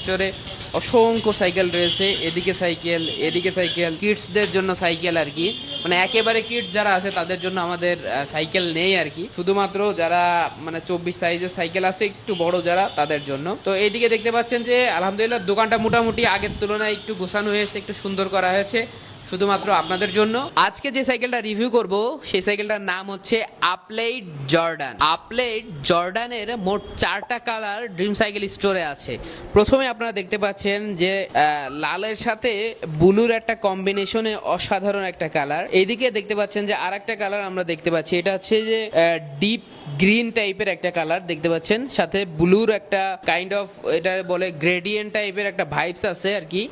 স্টোরে অসংখ্য সাইকেল রয়েছে, এদিকে সাইকেল এদিকে সাইকেল, কিডসদের জন্য সাইকেল আর কি, মানে একেবারে কিডস যারা আছে তাদের জন্য আমাদের সাইকেল নেই আর কি, শুধুমাত্র যারা মানে 24 সাইজের সাইকেল আছে একটু বড় যারা তাদের জন্য। তো এইদিকে দেখতে পাচ্ছেন যে আলহামদুলিল্লাহ দোকানটা মোটামুটি আগের তুলনায় একটু গোছানো হয়েছে, একটু সুন্দর করা হয়েছে শুধুমাত্র আপনাদের জন্য। আজকে যে সাইকেলটা রিভিউ করব সেই সাইকেলটার নাম হচ্ছে আপলেইড জর্ডান। আপলেইড জর্ডানের মোট 4টা কালার ড্রিম সাইকেল স্টোরে আছে। প্রথমে আপনারা দেখতে পাচ্ছেন যে লালের সাথে ব্লুর একটা কম্বিনেশনে অসাধারণ একটা কালার। এইদিকে দেখতে পাচ্ছেন যে আরেকটা কালার আমরা দেখতে পাচ্ছি, এটা হচ্ছে যে ডিপ গ্রিন টাইপের একটা কালার দেখতে পাচ্ছেন, সাথে ব্লুর একটা কাইন্ড অফ এটা বলে গ্রেডিয়েন্ট টাইপের একটা ভাইবস আছে আর কি।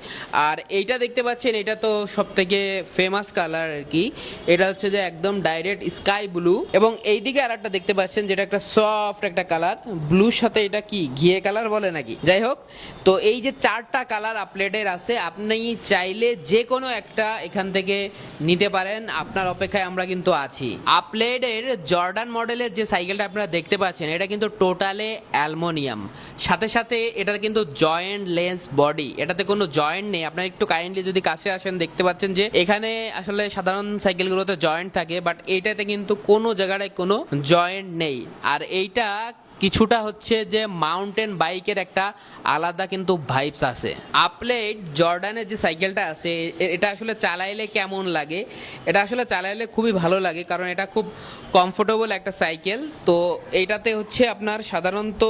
আর এইটা দেখতে পাচ্ছেন এটা তো সব থেকে ফেমাস কালার আর কি, এটা হচ্ছে যে একদম ডাইরেক্ট স্কাই ব্লু। এবং এইদিকে আর একটা দেখতে পাচ্ছেন যেটা একটা সফট একটা কালার, ব্লুর সাথে এটা কি ঘিয়ে কালার বলে নাকি, যাই হোক। তো এই যে 4টা কালার আপলেটের আছে, আপনি চাইলে যে কোনো একটা এখান থেকে নিতে পারেন, আপনার অপেক্ষায় আমরা কিন্তু আছি। আপলেটের জর্ডান মডেলের যে সাইকেলটা আপনারা দেখতে পাচ্ছেন এটা কিন্তু টোটালে অ্যালুমিনিয়াম, সাথে সাথে এটা কিন্তু জয়েন্ট লেন্স বডি, এটাতে কোনো জয়েন্ট নেই। আপনারা একটু কাইন্ডলি যদি কাছে আসেন দেখতে পাচ্ছেন যে এখানে আসলে সাধারণ সাইকেলগুলোতে জয়েন্ট থাকে, বাট এইটাতে কিন্তু কোনো জায়গায় কোনো জয়েন্ট নেই। আর এইটা কিছুটা হচ্ছে যে মাউন্টেন বাইকের একটা আলাদা কিন্তু ভাইবস আছে। আপলেট জর্ডানের যে সাইকেলটা আছে এটা আসলে চালাইলে কেমন লাগে, এটা আসলে চালাইলে খুবই ভালো লাগে, কারণ এটা খুব কমফোর্টেবল একটা সাইকেল। তো এইটাতে হচ্ছে আপনার সাধারণত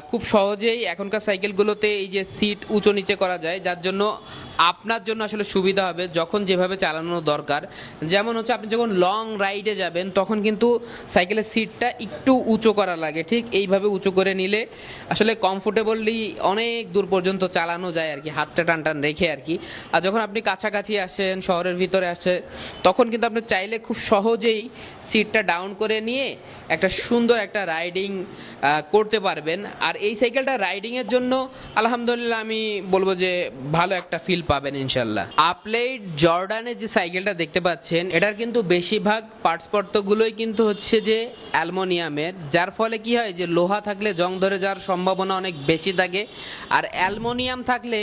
খুব সহজেই এখনকার সাইকেলগুলোতে এই যে সিট উঁচু নিচে করা যায়, যার জন্য আপনার জন্য আসলে সুবিধা হবে যখন যেভাবে চালানো দরকার। যেমন হচ্ছে আপনি যখন লং রাইডে যাবেন তখন কিন্তু সাইকেলের সিটটা একটু উঁচু করা লাগে, ঠিক এইভাবে উঁচু করে নিলে আসলে কমফোর্টেবলি অনেক দূর পর্যন্ত চালানো যায় আর কি, হাতটা টান টান রেখে আর কি। আর যখন আপনি কাছাকাছি আসেন, শহরের ভিতরে আসে, তখন কিন্তু আপনি চাইলে খুব সহজেই সিটটা ডাউন করে নিয়ে একটা সুন্দর একটা রাইডিং করতে পারবেন। আর এই সাইকেলটা রাইডিংয়ের জন্য আলহামদুলিল্লাহ আমি বলবো যে ভালো একটা ফিল পাবেন ইনশাল্লাহ। আপলেট জর্ডানের যে সাইকেলটা দেখতে পাচ্ছেন এটার কিন্তু বেশিরভাগ পার্টসপত্রগুলোই কিন্তু হচ্ছে যে অ্যালুমিনিয়ামের, যার ফলে কি হয় যে লোহা থাকলে জং ধরে যাওয়ার সম্ভাবনা অনেক বেশি থাকে। আর অ্যালুমিনিয়াম থাকলে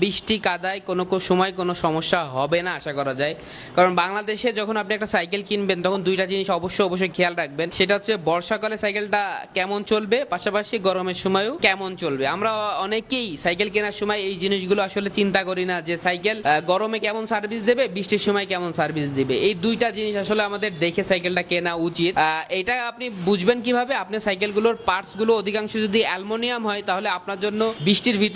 বৃষ্টি কাদায় কোনো সময় কোনো সমস্যা হবে না আশা করা যায়। কারণ বাংলাদেশে যখন আপনি একটা সাইকেল কিনবেন তখন দুইটা জিনিস অবশ্যই খেয়াল রাখবেন, সেটা হচ্ছে বর্ষাকালে সাইকেলটা কেমন চলবে, পাশাপাশি গরমের সময়ও কেমন চলবে। আমরা অনেকেই সাইকেল কেনার সময় এই জিনিসগুলো আসলে চিন্তা করি না যে সাইকেল গরমে কেমন সার্ভিস দেবে, বৃষ্টির সময় কেমন সার্ভিস দিবে। এই দুইটা জিনিস আসলে আমাদের দেখে সাইকেলটা কেনা উচিত। এটা আপনি বুঝবেন কিভাবে, আপনি সাইকেলগুলোর পার্টসগুলো অধিকাংশ যদি অ্যালুমিনিয়াম হয় তাহলে আপনার জন্য বৃষ্টির ভিতরে